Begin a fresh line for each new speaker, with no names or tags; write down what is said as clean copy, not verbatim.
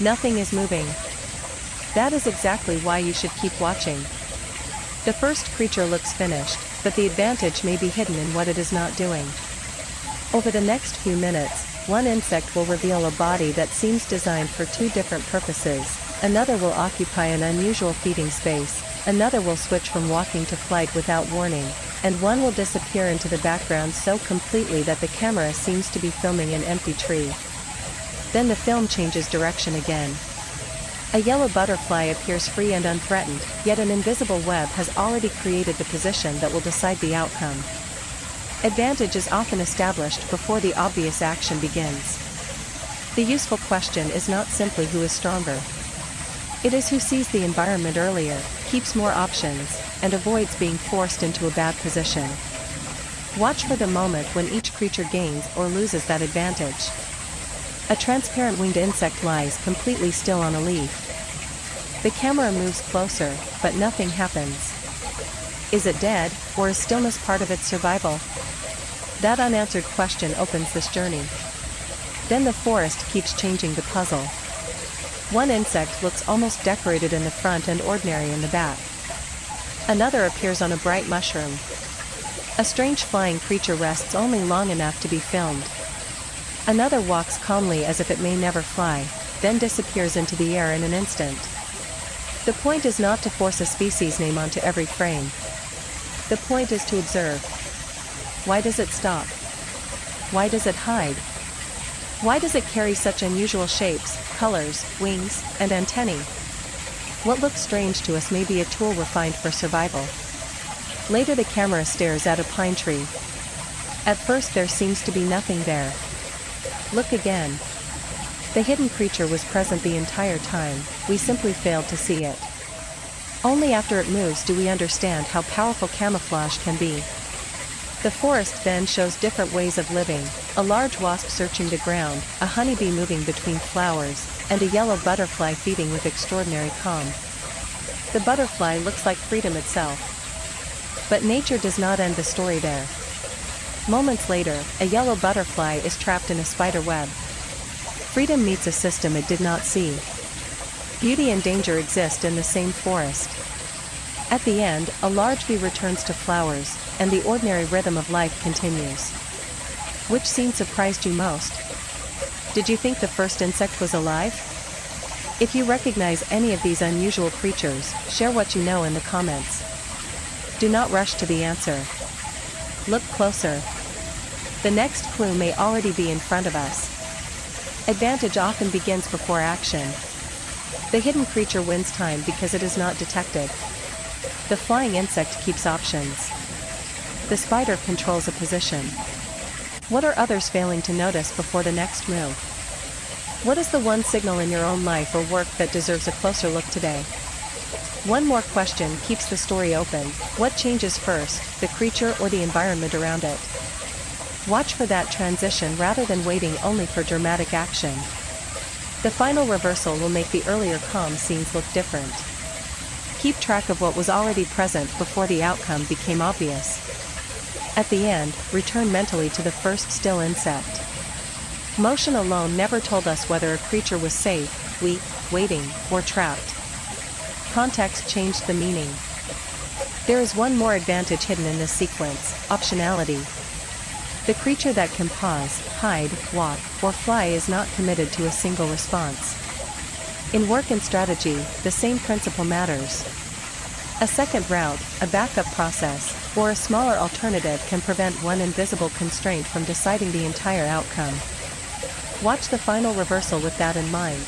Nothing is moving. That is exactly why you should keep watching. The first creature looks finished, but the advantage may be hidden in what it is not doing. Over the next few minutes, one insect will reveal a body that seems designed for two different purposes, another will occupy an unusual feeding space, another will switch from walking to flight without warning, and one will disappear into the background so completely that the camera seems to be filming an empty tree. Then the film changes direction again. A yellow butterfly appears free and unthreatened, yet an invisible web has already created the position that will decide the outcome. Advantage is often established before the obvious action begins. The useful question is not simply who is stronger. It is who sees the environment earlier, keeps more options, and avoids being forced into a bad position. Watch for the moment when each creature gains or loses that advantage. A transparent winged insect lies completely still on a leaf. The camera moves closer, but nothing happens. Is it dead, or is stillness part of its survival? That unanswered question opens this journey. Then the forest keeps changing the puzzle. One insect looks almost decorated in the front and ordinary in the back. Another appears on a bright mushroom. A strange flying creature rests only long enough to be filmed. Another walks calmly as if it may never fly, then disappears into the air in an instant. The point is not to force a species name onto every frame. The point is to observe. Why does it stop? Why does it hide? Why does it carry such unusual shapes, colors, wings, and antennae? What looks strange to us may be a tool refined for survival. Later the camera stares at a pine tree. At first there seems to be nothing there. Look again. The hidden creature was present the entire time, we simply failed to see it. Only after it moves do we understand how powerful camouflage can be. The forest then shows different ways of living, a large wasp searching the ground, a honeybee moving between flowers, and a yellow butterfly feeding with extraordinary calm. The butterfly looks like freedom itself. But nature does not end the story there. Moments later, a yellow butterfly is trapped in a spider web. Freedom meets a system it did not see. Beauty and danger exist in the same forest. At the end, a large bee returns to flowers, and the ordinary rhythm of life continues. Which scene surprised you most? Did you think the first insect was alive? If you recognize any of these unusual creatures, share what you know in the comments. Do not rush to the answer. Look closer. The next clue may already be in front of us. Advantage often begins before action. The hidden creature wins time because it is not detected. The flying insect keeps options. The spider controls a position. What are others failing to notice before the next move? What is the one signal in your own life or work that deserves a closer look today? One more question keeps the story open. What changes first, the creature or the environment around it? Watch for that transition rather than waiting only for dramatic action. The final reversal will make the earlier calm scenes look different. Keep track of what was already present before the outcome became obvious. At the end, return mentally to the first still insect. Motion alone never told us whether a creature was safe, weak, waiting, or trapped. Context changed the meaning. There is one more advantage hidden in this sequence: optionality. The creature that can pause, hide, walk, or fly is not committed to a single response. In work and strategy, the same principle matters. A second route, a backup process, or a smaller alternative can prevent one invisible constraint from deciding the entire outcome. Watch the final reversal with that in mind.